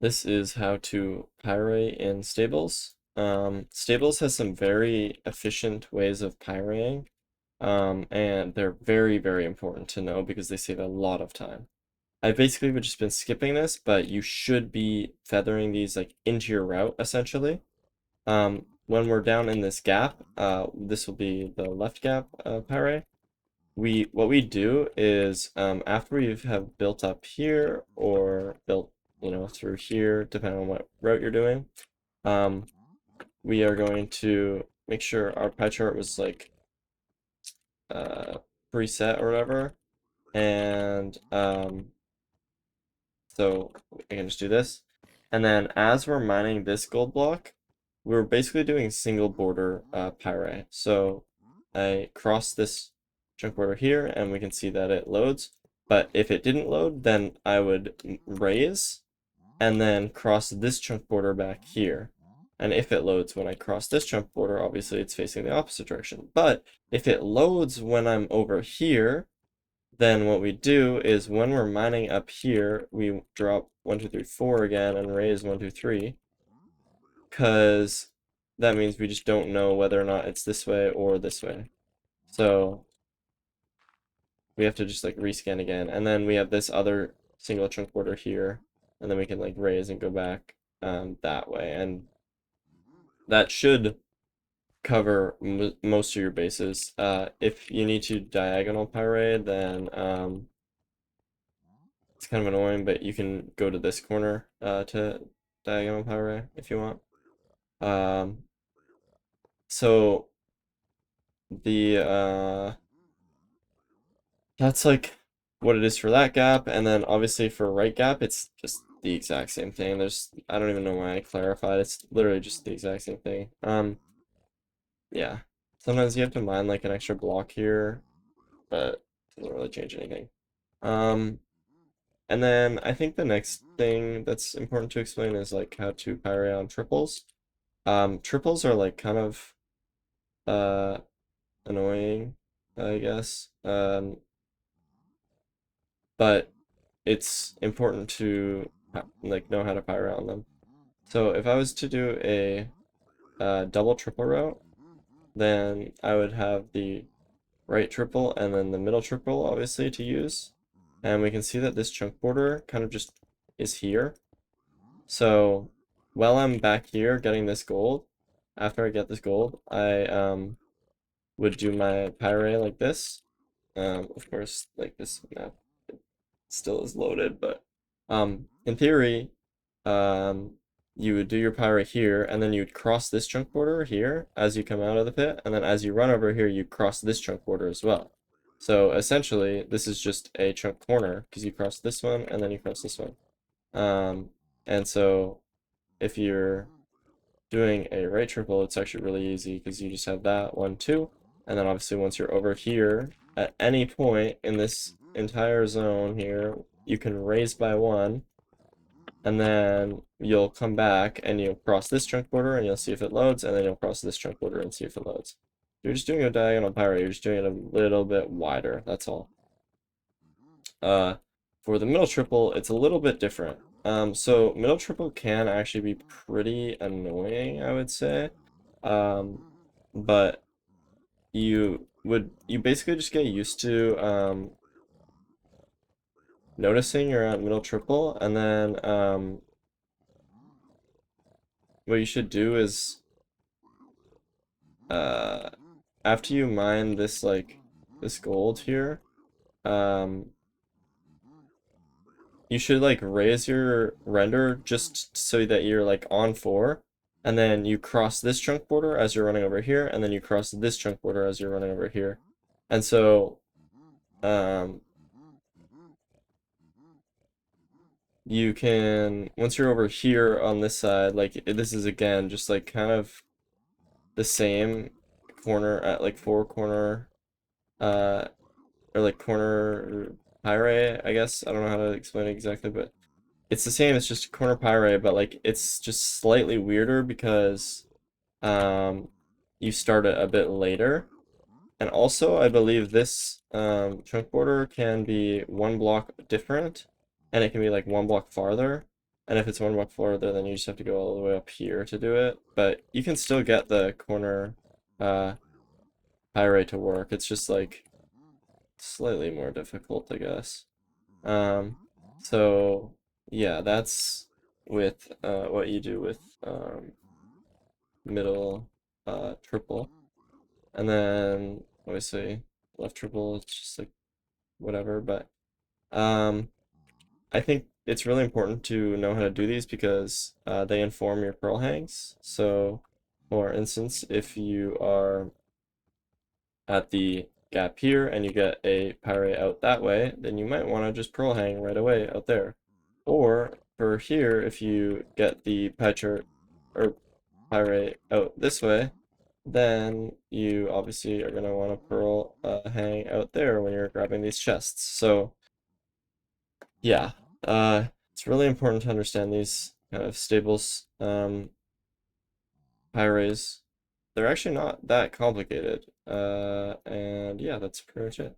This is how to pyrate in Stables. Stables has some very efficient ways of pyrating, and they're very, very important to know because they save a lot of time. I basically would just been skipping this, but you should be feathering these like into your route essentially. When we're down in this gap, this will be the left gap pyrite. What we do is after we have built up here or built through here, depending on what route you're doing, um, we are going to make sure our pie chart was like uh, preset or whatever, and so I can just do this, and then as we're mining this gold block, we're basically doing single border pyrite. So I cross this chunk border here, and we can see that it loads. But if it didn't load, then I would raise and then cross this chunk border back here. And if it loads when I cross this chunk border, obviously it's facing the opposite direction. But if it loads when I'm over here, then what we do is when we're mining up here, we drop 1, 2, 3, 4 again and raise 1, 2, 3, because that means we just don't know whether or not it's this way or this way. So we have to just like rescan again, and then we have this other single chunk border here, and then we can like raise and go back that way, and that should cover most of your bases. If you need to diagonal pyrade, then it's kind of annoying, but you can go to this corner to diagonal pyrade if you want. So the that's like what it is for that gap, and then obviously for right gap, it's just the exact same thing. I don't even know why I clarified. It's literally just the exact same thing. Yeah. Sometimes you have to mine like an extra block here, but it doesn't really change anything. Um, and then I think the next thing that's important to explain is like how to pyrite on triples. Triples are like kind of uh annoying, I guess. But it's important to like know how to pyrite on them. So if I was to do a double triple route, then I would have the right triple and then the middle triple obviously to use. And we can see that this chunk border kind of just is here. So while I'm back here getting this gold, after I get this gold, I would do my pyrite like this. Of course, like this map still is loaded, but in theory, um, you would do your pyrite here, and then you'd cross this chunk border here as you come out of the pit, and then as you run over here, you cross this chunk border as well. So essentially, this is just a chunk corner because you cross this one and then you cross this one. And so if you're doing a right triple, it's actually really easy because you just have that 1, 2, and then obviously once you're over here, at any point in this entire zone here, you can raise by 1, and then you'll come back and you'll cross this chunk border and you'll see if it loads, and then you'll cross this chunk border and see if it loads. You're just doing a diagonal pyrite, you're just doing it a little bit wider, that's all. For the middle triple, it's a little bit different. So middle triple can actually be pretty annoying, I would say. But you basically just get used to noticing you're at middle triple, and then what you should do is uh after you mine this this gold here, um you should like raise your render just so that you're like on 4, and then you cross this chunk border as you're running over here, and then you cross this chunk border as you're running over here. And so um you can, once you're over here on this side, like this is again just like kind of the same corner at like 4 corner uh or like corner pyrite, I guess. I don't know how to explain it exactly, but it's the same. It's just corner pyrite, but like it's just slightly weirder because um you start it a bit later. And also, I believe this chunk border can be 1 block different, and it can be like 1 block farther. And if it's one block further, then you just have to go all the way up here to do it. But you can still get the corner pyrite to work. It's just like slightly more difficult, I guess. Um, so yeah, that's with what you do with middle triple. And then obviously left triple, it's just like whatever, but um I think it's really important to know how to do these because they inform your pearl hangs. So, for instance, if you are at the gap here and you get a pyrite out that way, then you might want to just pearl hang right away out there. Or for here, if you get the pyrite or pyrite out this way, then you obviously are going to want to pearl hang out there when you're grabbing these chests. So yeah, it's really important to understand these kind of stables. Pyrays, they're actually not that complicated. And yeah, that's pretty much it.